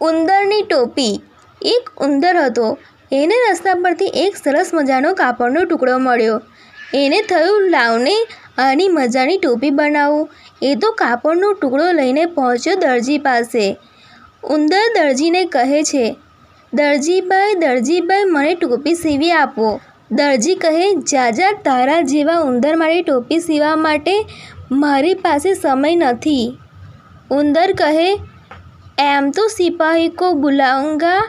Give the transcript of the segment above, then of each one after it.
ઉંદરની ટોપી. એક ઉંદર હતો. એને રસ્તા પરથી એક સરસ મજાનો કાપડનો ટુકડો મળ્યો. એને થયું, લાવને આની મજાની ટોપી બનાવું. એ તો કાપડનો ટુકડો લઈને પહોંચ્યો દરજી પાસે. ઉંદર દરજીને કહે છે, દરજીભાઈ, દરજીભાઈ, મને ટોપી સીવી આપો. દરજી કહે, જાજા, તારા જેવા ઉંદર માટે ટોપી સીવવા માટે મારી પાસે સમય નથી. ઉંદર કહે, એમ તો સિપાહી કો બુલાઉંગા,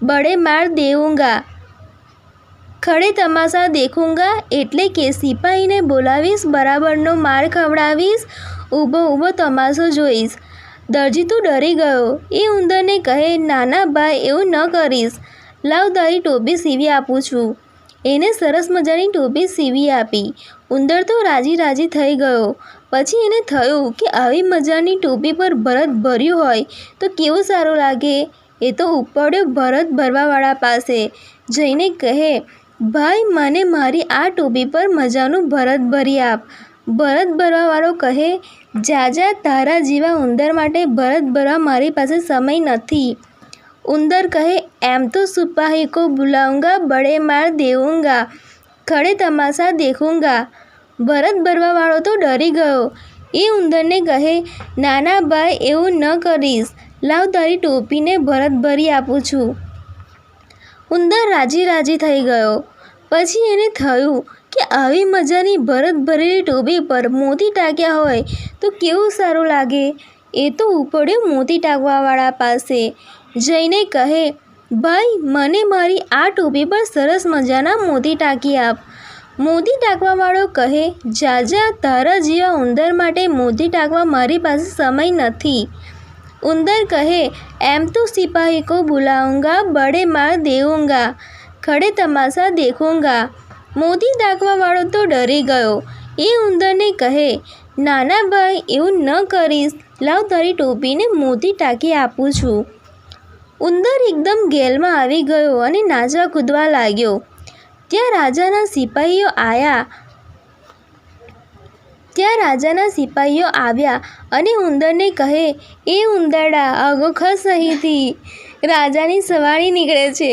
બડે માર દેઉંગા, ખડે તમાશા દેખુંગા. એટલે કે સિપાહીને બોલાવીશ, બરાબરનો માર ખવડાવીશ, ઊભો ઊભો તમાશો જોઈશ. દરજી તો ડરી ગયો. એ ઉંદરને કહે, નાના ભાઈ, એવું ન કરીશ. લાવ, તારી ટોપી સીવી આપું છું. એને સરસ મજાની ટોપી સીવી આપી. ઉંદર તો રાજી રાજી થઈ ગયો. પછી એને થયું કે આવી મજાની ટોપી પર ભરત ભર્યું હોય તો કેવું સારું લાગે. એ તો ઉપડ્યો ભરત ભરવાવાળા પાસે. જઈને કહે, ભાઈ, મને મારી આ ટોપી પર મજાનું ભરત ભરી આપ. ભરત ભરવાવાળો કહે, જાજા, તારા જેવા ઉંદર માટે ભરત ભરવા મારી પાસે સમય નથી. ઉંદર કહે, એમ તો સિપાહી કો બુલાઉંગા, બડે માર દેઉંગા, ખડે તમાશા દેખુંગા. ભરત ભરવાવાળો તો ડરી ગયો. એ ઉંદરને કહે, નાના ભાઈ, એવું ન કરીશ. લાવ, તારી ટોપીને ભરત ભરી આપું છું. ઉંદર રાજી રાજી થઈ ગયો. પછી એને થયું કે આવી મજાની ભરત ભરેલી ટોપી પર મોતી ટાંક્યા હોય તો કેવું સારું લાગે. એ તો ઉપડ્યો મોતી ટાંકવાવાળા પાસે. જઈને કહે, ભાઈ, મને મારી આ ટોપી પર સરસ મજાના મોતી ટાંકી આપ. મોતી ટાંકવાવાળો કહે, જાજા, તારા જેવા ઉંદર માટે મોતી ટાંકવા મારી પાસે સમય નથી. ઉંદર કહે, એમ તો સિપાહી કો બુલાઉંગા, બડે માર દેઉંગા, ખડે તમાશા દેખુંગા. મોતી ટાંકવાવાળો તો ડરી ગયો. એ ઉંદરને કહે, નાના ભાઈ, એવું ન કરીશ. લાવ, તારી ટોપીને મોતી ટાંકી આપું છું. ઉંદર એકદમ ગેલમાં આવી ગયો અને નાચવા કૂદવા લાગ્યો. ત્યાં રાજાના સિપાહીઓ આવ્યા અને ઉંદરને કહે, એ ઉંદરડા, આગો ખસ અહીંથી, રાજાની સવારી નીકળે છે.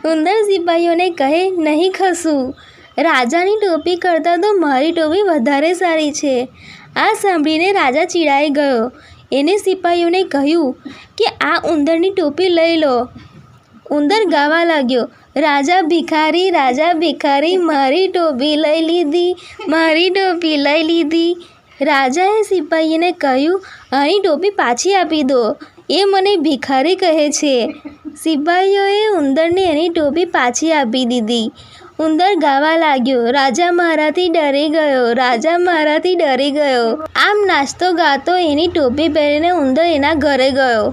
ઉંદર સિપાહીઓને કહે, નહીં ખસું. રાજાની ટોપી કરતાં તો મારી ટોપી વધારે સારી છે. આ સાંભળીને રાજા ચીડાઈ ગયો. એને સિપાહીઓને કહ્યું કે આ ઉંદરની ટોપી લઈ લો. ઉંદર ગાવા લાગ્યો, રાજા ભિખારી, રાજા ભિખારી, મારી ટોપી લઈ લીધી, મારી ટોપી લઈ લીધી. રાજાએ સિપાહીને કહ્યું, આની ટોપી પાછી આપી દો. એ મને ભિખારી કહે છે. સિપાહીઓએ ઉંદરને એની ટોપી પાછી આપી દીધી. ઉંદર ગાવા લાગ્યો, રાજા મારાથી ડરી ગયો, રાજા મારાથી ડરી ગયો. આમ નાચતો ગાતો એની ટોપી પહેરીને ઉંદર એના ઘરે ગયો.